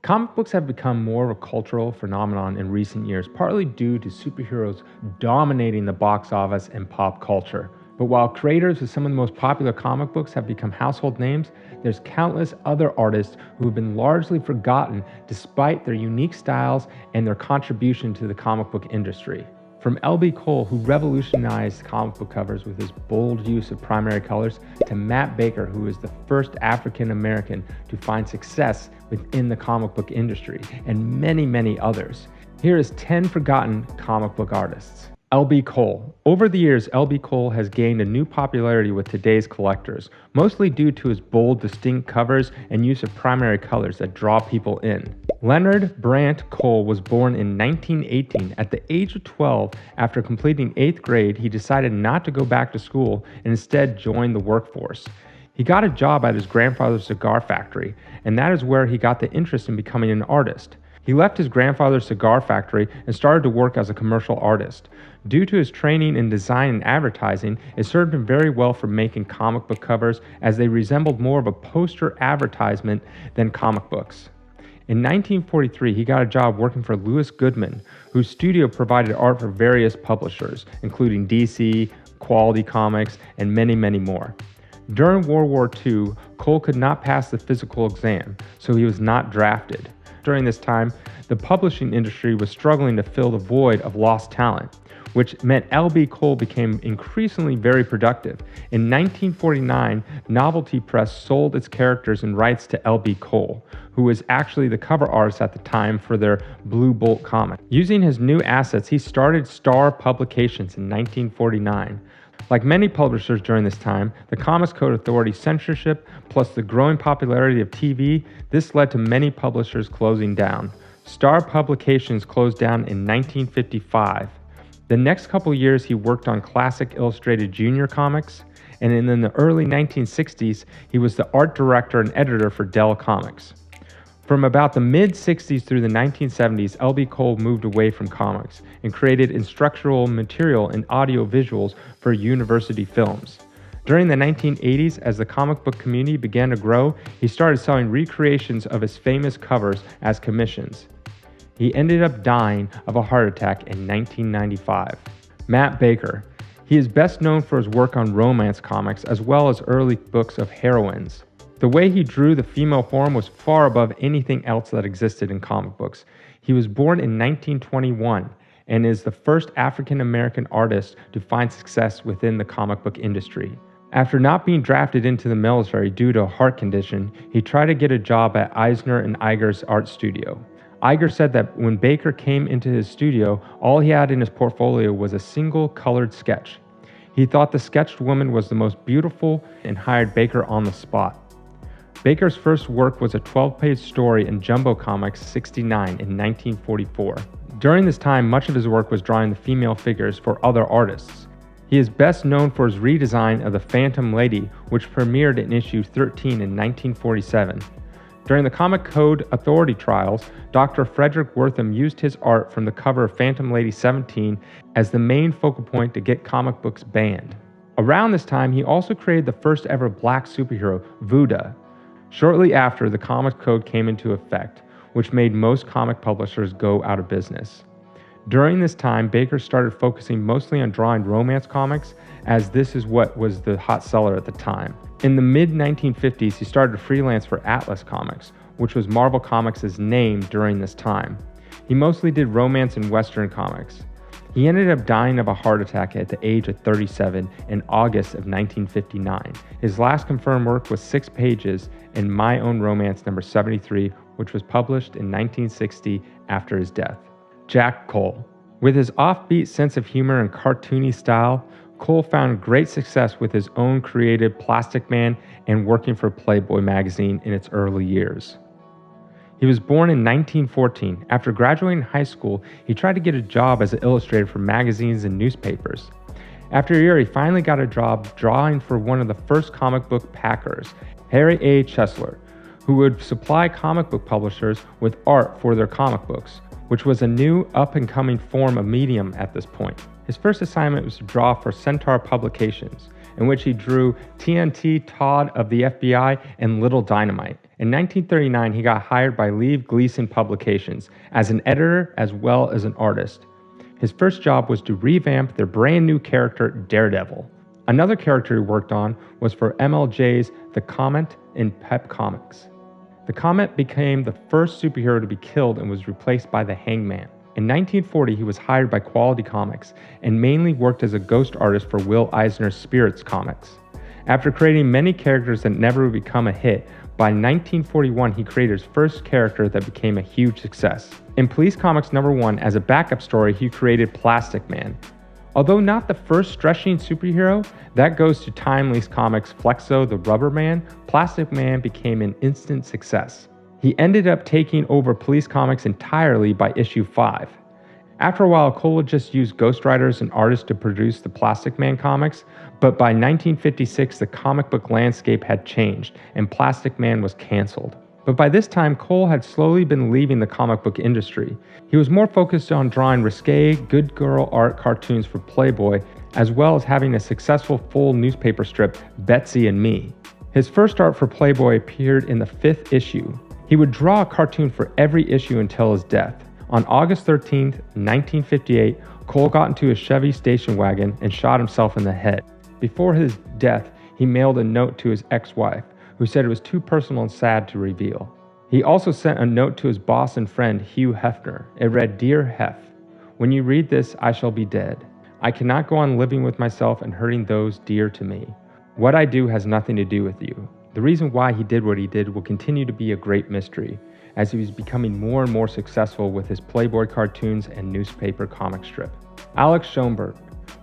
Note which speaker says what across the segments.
Speaker 1: Comic books have become more of a cultural phenomenon in recent years, partly due to superheroes dominating the box office and pop culture. But while creators of some of the most popular comic books have become household names, there's countless other artists who have been largely forgotten despite their unique styles and their contribution to the comic book industry. From L.B. Cole, who revolutionized comic book covers with his bold use of primary colors, to Matt Baker, who is the first African American to find success within the comic book industry, and many, many others. Here is 10 forgotten comic book artists. L.B. Cole. Over the years, L.B. Cole has gained a new popularity with today's collectors, mostly due to his bold, distinct covers and use of primary colors that draw people in. Leonard Brandt Cole was born in 1918. At the age of 12, after completing 8th grade, he decided not to go back to school and instead joined the workforce. He got a job at his grandfather's cigar factory, and that is where he got the interest in becoming an artist. He left his grandfather's cigar factory and started to work as a commercial artist. Due to his training in design and advertising, it served him very well for making comic book covers, as they resembled more of a poster advertisement than comic books. In 1943, he got a job working for Louis Goodman, whose studio provided art for various publishers, including DC, Quality Comics, and many, many more. During World War II, Cole could not pass the physical exam, so he was not drafted. During this time, the publishing industry was struggling to fill the void of lost talent, which meant L.B. Cole became increasingly very productive. In 1949, Novelty Press sold its characters and rights to L.B. Cole, who was actually the cover artist at the time for their Blue Bolt comic. Using his new assets, he started Star Publications in 1949. Like many publishers during this time, the Comics Code Authority's censorship, plus the growing popularity of TV, this led to many publishers closing down. Star Publications closed down in 1955. The next couple years, he worked on Classic Illustrated Junior comics, and in the early 1960s, he was the art director and editor for Dell Comics. From about the mid-60s through the 1970s, L.B. Cole moved away from comics and created instructional material and audio visuals for university films. During the 1980s, as the comic book community began to grow, he started selling recreations of his famous covers as commissions. He ended up dying of a heart attack in 1995. Matt Baker. He is best known for his work on romance comics as well as early books of heroines. The way he drew the female form was far above anything else that existed in comic books. He was born in 1921 and is the first African American artist to find success within the comic book industry. After not being drafted into the military due to a heart condition, he tried to get a job at Eisner and Iger's art studio. Iger said that when Baker came into his studio, all he had in his portfolio was a single colored sketch. He thought the sketched woman was the most beautiful and hired Baker on the spot. Baker's first work was a 12-page story in Jumbo Comics 69 in 1944. During this time, much of his work was drawing the female figures for other artists. He is best known for his redesign of the Phantom Lady, which premiered in issue 13 in 1947. During the Comic Code Authority trials, Dr. Frederick Wortham used his art from the cover of Phantom Lady 17 as the main focal point to get comic books banned. Around this time, he also created the first ever black superhero, Vuda. Shortly after, the Comic Code came into effect, which made most comic publishers go out of business. During this time, Baker started focusing mostly on drawing romance comics, as this is what was the hot seller at the time. In the mid-1950s, he started to freelance for Atlas Comics, which was Marvel Comics' name during this time. He mostly did romance and Western comics. He ended up dying of a heart attack at the age of 37 in August of 1959. His last confirmed work was 6 pages in My Own Romance number 73, which was published in 1960 after his death. Jack Cole. With his offbeat sense of humor and cartoony style, Cole found great success with his own creative Plastic Man and working for Playboy magazine in its early years. He was born in 1914. After graduating high school, he tried to get a job as an illustrator for magazines and newspapers. After a year, he finally got a job drawing for one of the first comic book packers, Harry A. Chesler, who would supply comic book publishers with art for their comic books, which was a new up-and-coming form of medium at this point. His first assignment was to draw for Centaur Publications, in which he drew TNT Todd of the FBI and Little Dynamite. In 1939, he got hired by Leave Gleason Publications as an editor as well as an artist. His first job was to revamp their brand new character, Daredevil. Another character he worked on was for MLJ's The Comet in Pep Comics. The Comet became the first superhero to be killed and was replaced by the Hangman. In 1940, he was hired by Quality Comics and mainly worked as a ghost artist for Will Eisner's Spirits comics. After creating many characters that never would become a hit, by 1941 he created his first character that became a huge success. In Police Comics #1, as a backup story, he created Plastic Man. Although not the first stretching superhero, that goes to Timely's comics Flexo the Rubber Man. Plastic Man became an instant success. He ended up taking over Police Comics entirely by issue 5. After a while, Cole would just use ghostwriters and artists to produce the Plastic Man comics, but by 1956 the comic book landscape had changed and Plastic Man was canceled. But by this time, Cole had slowly been leaving the comic book industry. He was more focused on drawing risque, good girl art cartoons for Playboy, as well as having a successful full newspaper strip, Betsy and Me. His first art for Playboy appeared in the 5th issue. He would draw a cartoon for every issue until his death. On August 13, 1958, Cole got into a Chevy station wagon and shot himself in the head. Before his death, he mailed a note to his ex-wife, who said it was too personal and sad to reveal. He also sent a note to his boss and friend, Hugh Hefner. It read, "Dear Hef, when you read this, I shall be dead. I cannot go on living with myself and hurting those dear to me. What I do has nothing to do with you. The reason why he did what he did will continue to be a great mystery, as he was becoming more and more successful with his Playboy cartoons and newspaper comic strip." Alex Schomburg.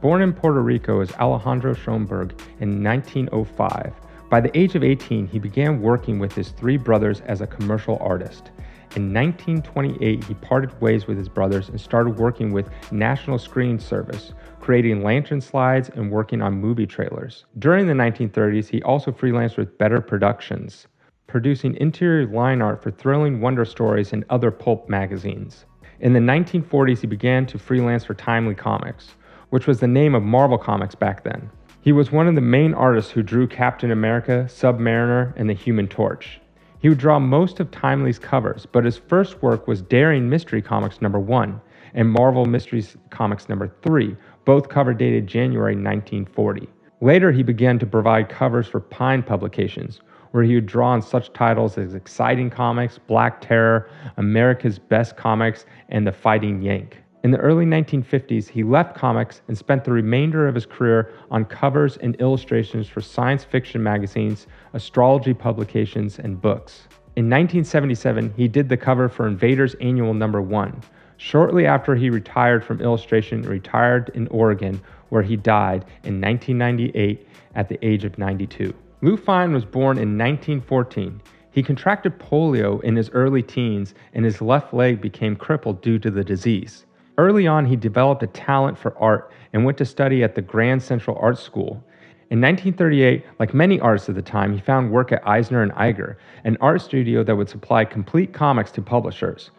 Speaker 1: Born in Puerto Rico as Alejandro Schomburg in 1905, by the age of 18, he began working with his 3 brothers as a commercial artist. In 1928, he parted ways with his brothers and started working with National Screen Service, creating lantern slides and working on movie trailers. During the 1930s, he also freelanced with Better Productions, producing interior line art for Thrilling Wonder Stories and other pulp magazines. In the 1940s, he began to freelance for Timely Comics, which was the name of Marvel Comics back then. He was one of the main artists who drew Captain America, Submariner, and the Human Torch. He would draw most of Timely's covers, but his first work was Daring Mystery Comics #1 and Marvel Mysteries Comics #3, both cover dated January 1940. Later, he began to provide covers for Pine Publications, where he would draw on such titles as Exciting Comics, Black Terror, America's Best Comics, and The Fighting Yank. In the early 1950s, he left comics and spent the remainder of his career on covers and illustrations for science fiction magazines, astrology publications, and books. In 1977, he did the cover for Invaders Annual #1. Shortly after he retired from illustration, he retired in Oregon, where he died in 1998 at the age of 92. Lou Fine was born in 1914. He contracted polio in his early teens, and his left leg became crippled due to the disease. Early on, he developed a talent for art and went to study at the Grand Central Art School. In 1938, like many artists of the time, he found work at Eisner and Iger, an art studio that would supply complete comics to publishers.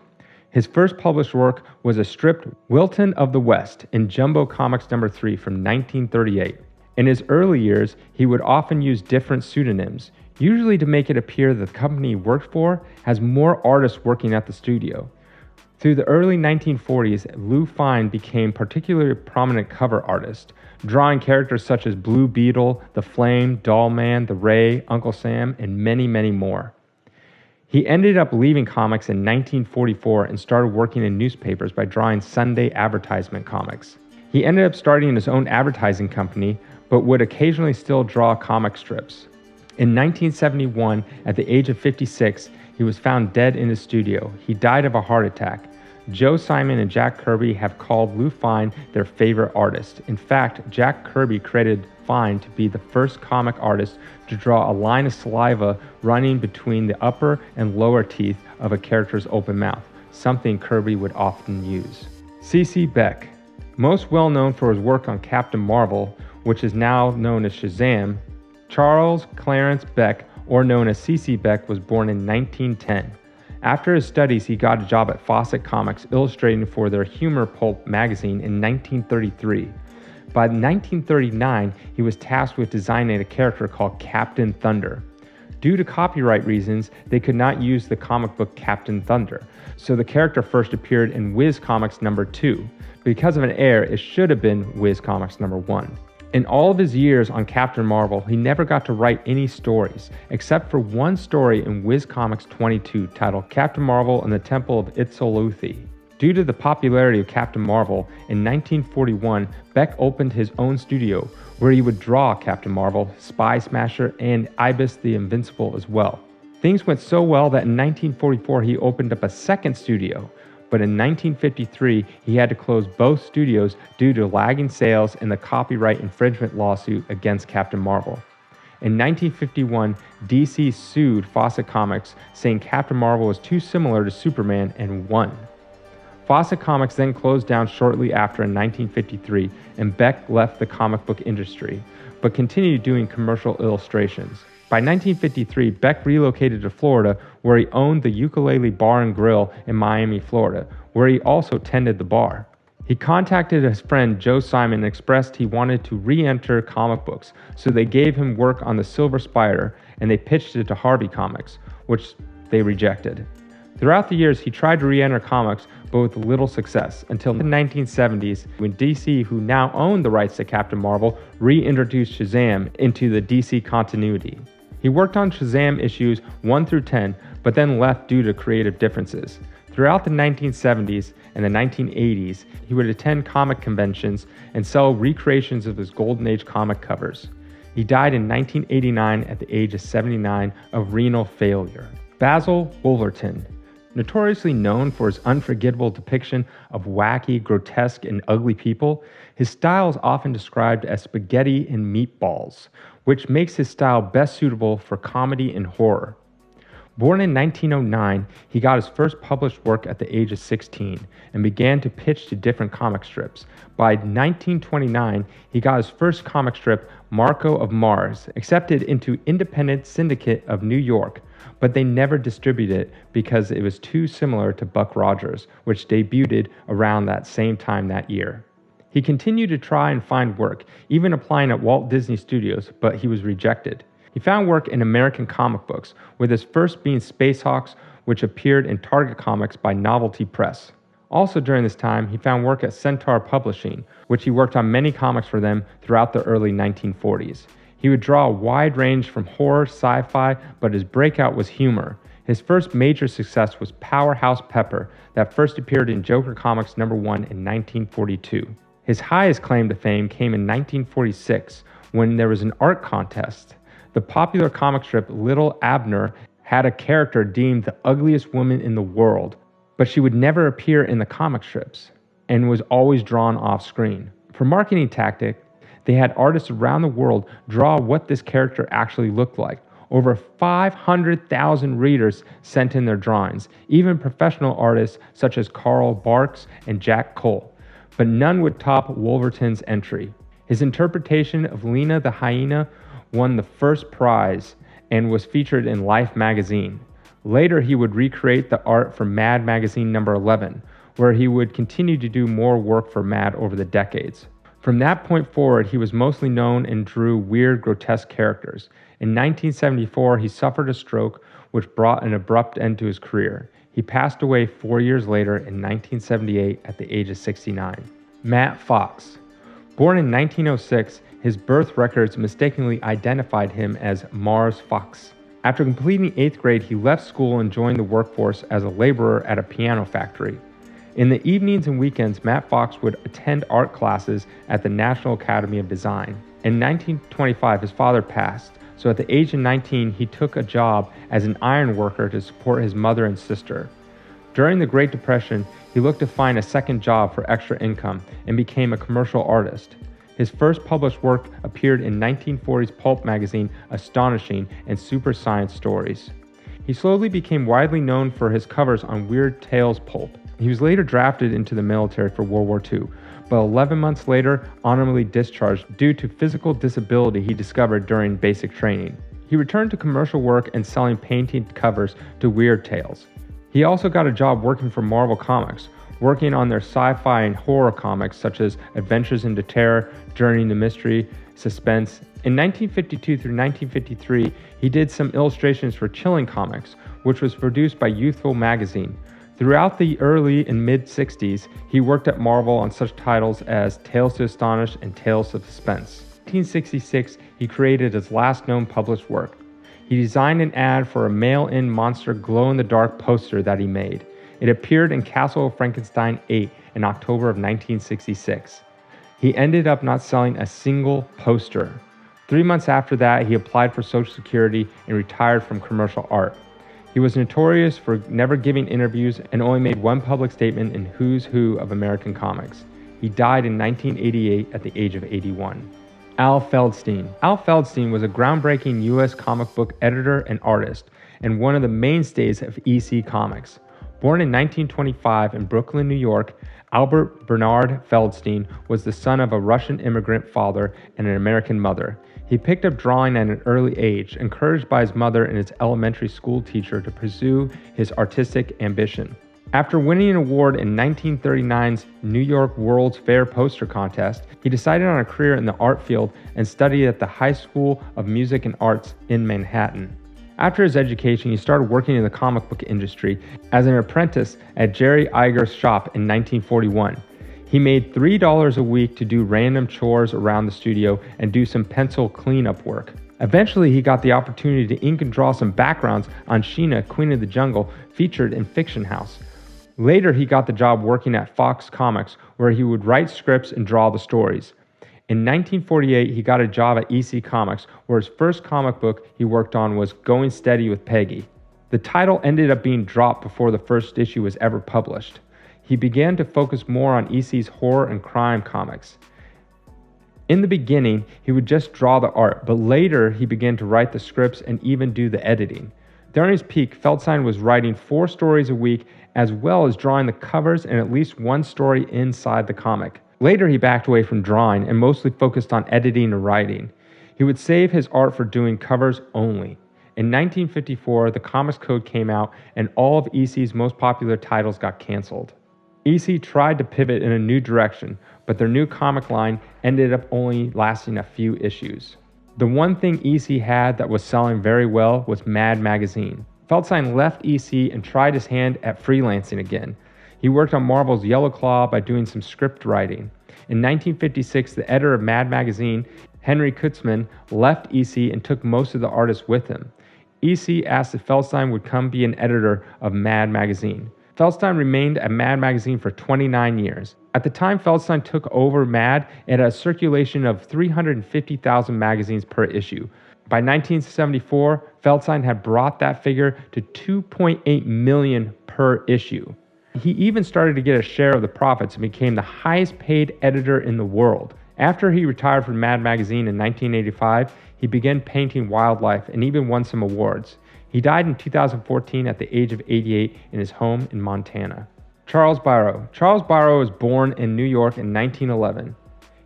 Speaker 1: His first published work was a stripped Wilton of the West in Jumbo Comics #3 from 1938. In his early years, he would often use different pseudonyms, usually to make it appear that the company he worked for has more artists working at the studio. Through the early 1940s, Lou Fine became particularly a prominent cover artist, drawing characters such as Blue Beetle, The Flame, Doll Man, The Ray, Uncle Sam, and many, many more. He ended up leaving comics in 1944 and started working in newspapers by drawing Sunday advertisement comics. He ended up starting his own advertising company, but would occasionally still draw comic strips. In 1971, at the age of 56, he was found dead in his studio. He died of a heart attack. Joe Simon and Jack Kirby have called Lou Fine their favorite artist. In fact, Jack Kirby credited Fine to be the first comic artist to draw a line of saliva running between the upper and lower teeth of a character's open mouth, something Kirby would often use. CeCe Beck, most well known for his work on Captain Marvel, which is now known as Shazam, Charles Clarence Beck, or known as CeCe Beck, was born in 1910. After his studies, he got a job at Fawcett Comics, illustrating for their humor pulp magazine in 1933. By 1939, he was tasked with designing a character called Captain Thunder. Due to copyright reasons, they could not use the comic book Captain Thunder, so the character first appeared in Whiz Comics number 2. Because of an error, it should have been Whiz Comics number 1. In all of his years on Captain Marvel, he never got to write any stories, except for one story in Whiz Comics 22 titled Captain Marvel and the Temple of Itzoluthi. Due to the popularity of Captain Marvel, in 1941, Beck opened his own studio, where he would draw Captain Marvel, Spy Smasher, and Ibis the Invincible as well. Things went so well that in 1944 he opened up a second studio, but in 1953 he had to close both studios due to lagging sales and the copyright infringement lawsuit against Captain Marvel. In 1951, DC sued Fawcett Comics, saying Captain Marvel was too similar to Superman, and won. Fawcett Comics then closed down shortly after in 1953, and Beck left the comic book industry, but continued doing commercial illustrations. By 1953, Beck relocated to Florida, where he owned the Ukulele Bar and Grill in Miami, Florida, where he also tended the bar. He contacted his friend Joe Simon and expressed he wanted to re-enter comic books, so they gave him work on the Silver Spider, and they pitched it to Harvey Comics, which they rejected. Throughout the years, he tried to re-enter comics, but with little success, until the 1970s, when DC, who now owned the rights to Captain Marvel, reintroduced Shazam into the DC continuity. He worked on Shazam issues 1 through 10, but then left due to creative differences. Throughout the 1970s and the 1980s, he would attend comic conventions and sell recreations of his Golden Age comic covers. He died in 1989 at the age of 79 of renal failure. Basil Wolverton. Notoriously known for his unforgettable depiction of wacky, grotesque, and ugly people, his style is often described as spaghetti and meatballs, which makes his style best suitable for comedy and horror. Born in 1909, he got his first published work at the age of 16 and began to pitch to different comic strips. By 1929, he got his first comic strip, Marco of Mars, accepted into Independent Syndicate of New York, but they never distributed it because it was too similar to Buck Rogers, which debuted around that same time that year. He continued to try and find work, even applying at Walt Disney Studios, but he was rejected. He found work in American comic books, with his first being Spacehawks, which appeared in Target Comics by Novelty Press. Also during this time, he found work at Centaur Publishing, which he worked on many comics for them throughout the early 1940s. He would draw a wide range from horror, sci-fi, but his breakout was humor. His first major success was Powerhouse Pepper, that first appeared in Joker Comics #1 in 1942. His highest claim to fame came in 1946, when there was an art contest. The popular comic strip Little Abner had a character deemed the ugliest woman in the world, but she would never appear in the comic strips, and was always drawn off screen. For marketing tactic, they had artists around the world draw what this character actually looked like. Over 500,000 readers sent in their drawings, even professional artists such as Carl Barks and Jack Cole, but none would top Wolverton's entry. His interpretation of Lena the Hyena won the first prize and was featured in Life magazine. Later, he would recreate the art for Mad magazine #11, where he would continue to do more work for Mad over the decades. From that point forward, he was mostly known and drew weird, grotesque characters. In 1974, he suffered a stroke, which brought an abrupt end to his career. He passed away 4 years later in 1978 at the age of 69. Matt Fox. Born in 1906, his birth records mistakenly identified him as Mars Fox. After completing 8th grade, he left school and joined the workforce as a laborer at a piano factory. In the evenings and weekends, Matt Fox would attend art classes at the National Academy of Design. In 1925, his father passed, so at the age of 19, he took a job as an iron worker to support his mother and sister. During the Great Depression, he looked to find a second job for extra income and became a commercial artist. His first published work appeared in 1940's pulp magazine Astonishing and Super Science Stories. He slowly became widely known for his covers on Weird Tales pulp. He was later drafted into the military for World War II, but 11 months later, honorably discharged due to physical disability he discovered during basic training. He returned to commercial work and selling painted covers to Weird Tales. He also got a job working for Marvel Comics, working on their sci-fi and horror comics such as Adventures into Terror, Journey into Mystery, Suspense. In 1952 through 1953, he did some illustrations for Chilling Comics, which was produced by Youthful magazine. Throughout the early and mid-60s, he worked at Marvel on such titles as Tales to Astonish and Tales of Suspense. In 1966, he created his last known published work. He designed an ad for a mail-in monster glow-in-the-dark poster that he made. It appeared in Castle of Frankenstein 8 in October of 1966. He ended up not selling a single poster. 3 months after that, he applied for Social Security and retired from commercial art. He was notorious for never giving interviews and only made one public statement in Who's Who of American comics. He died in 1988 at the age of 81. Al Feldstein. Al Feldstein was a groundbreaking U.S. comic book editor and artist, and one of the mainstays of EC Comics. Born in 1925 in Brooklyn, New York, Albert Bernard Feldstein was the son of a Russian immigrant father and an American mother. He picked up drawing at an early age, encouraged by his mother and his elementary school teacher to pursue his artistic ambition. After winning an award in 1939's New York World's Fair Poster Contest, he decided on a career in the art field and studied at the High School of Music and Arts in Manhattan. After his education, he started working in the comic book industry as an apprentice at Jerry Iger's shop in 1941. He made $3 a week to do random chores around the studio and do some pencil cleanup work. Eventually, he got the opportunity to ink and draw some backgrounds on Sheena, Queen of the Jungle, featured in Fiction House. Later, he got the job working at Fox Comics, where he would write scripts and draw the stories. In 1948, he got a job at EC Comics, where his first comic book he worked on was Going Steady with Peggy. The title ended up being dropped before the first issue was ever published. He began to focus more on EC's horror and crime comics. In the beginning, he would just draw the art, but later he began to write the scripts and even do the editing. During his peak, Feldstein was writing 4 stories a week, as well as drawing the covers and at least one story inside the comic. Later, he backed away from drawing and mostly focused on editing and writing. He would save his art for doing covers only. In 1954, the Comics Code came out and all of EC's most popular titles got canceled. EC tried to pivot in a new direction, but their new comic line ended up only lasting a few issues. The one thing EC had that was selling very well was Mad Magazine. Feldstein left EC and tried his hand at freelancing again. He worked on Marvel's Yellow Claw by doing some script writing. In 1956, the editor of Mad Magazine, Henry Kurtzman, left EC and took most of the artists with him. EC asked if Feldstein would come be an editor of Mad Magazine. Feldstein remained at Mad Magazine for 29 years. At the time Feldstein took over Mad, it had a circulation of 350,000 magazines per issue. By 1974, Feldstein had brought that figure to 2.8 million per issue. He even started to get a share of the profits and became the highest paid editor in the world. After he retired from Mad Magazine in 1985, he began painting wildlife and even won some awards. He died in 2014 at the age of 88 in his home in Montana. Charles Barrow. Charles Barrow was born in New York in 1911.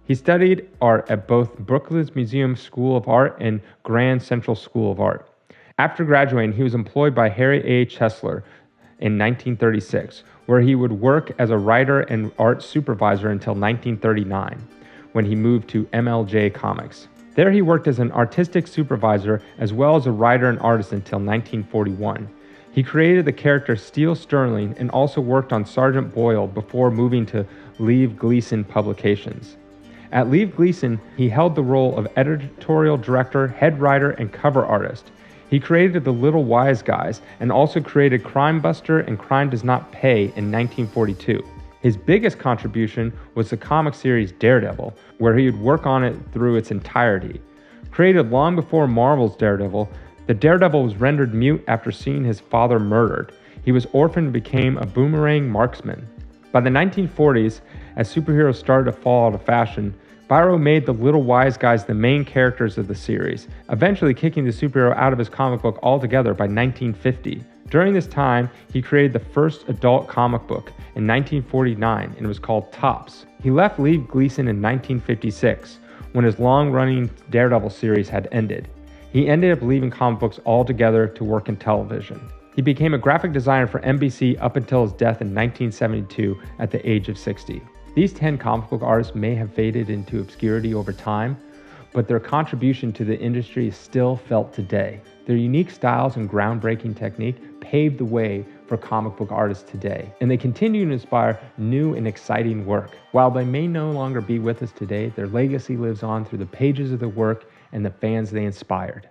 Speaker 1: He studied art at both Brooklyn's Museum School of Art and Grand Central School of Art. After graduating, he was employed by Harry A. Chesler in 1936, where he would work as a writer and art supervisor until 1939, when he moved to MLJ Comics. There he worked as an artistic supervisor as well as a writer and artist until 1941. He created the character Steel Sterling and also worked on Sergeant Boyle before moving to Leave Gleason Publications. At Leave Gleason, he held the role of editorial director, head writer, and cover artist. He created the Little Wise Guys and also created Crime Buster and Crime Does Not Pay in 1942. His biggest contribution was the comic series Daredevil, where he would work on it through its entirety. Created long before Marvel's Daredevil, the Daredevil was rendered mute after seeing his father murdered. He was orphaned and became a boomerang marksman. By the 1940s, as superheroes started to fall out of fashion, Barrow made the Little Wise Guys the main characters of the series, eventually kicking the superhero out of his comic book altogether by 1950. During this time, he created the first adult comic book in 1949, and it was called Tops. He left Leave Gleason in 1956, when his long-running Daredevil series had ended. He ended up leaving comic books altogether to work in television. He became a graphic designer for NBC up until his death in 1972 at the age of 60. These 10 comic book artists may have faded into obscurity over time, but their contribution to the industry is still felt today. Their unique styles and groundbreaking technique paved the way for comic book artists today, and they continue to inspire new and exciting work. While they may no longer be with us today, their legacy lives on through the pages of their work and the fans they inspired.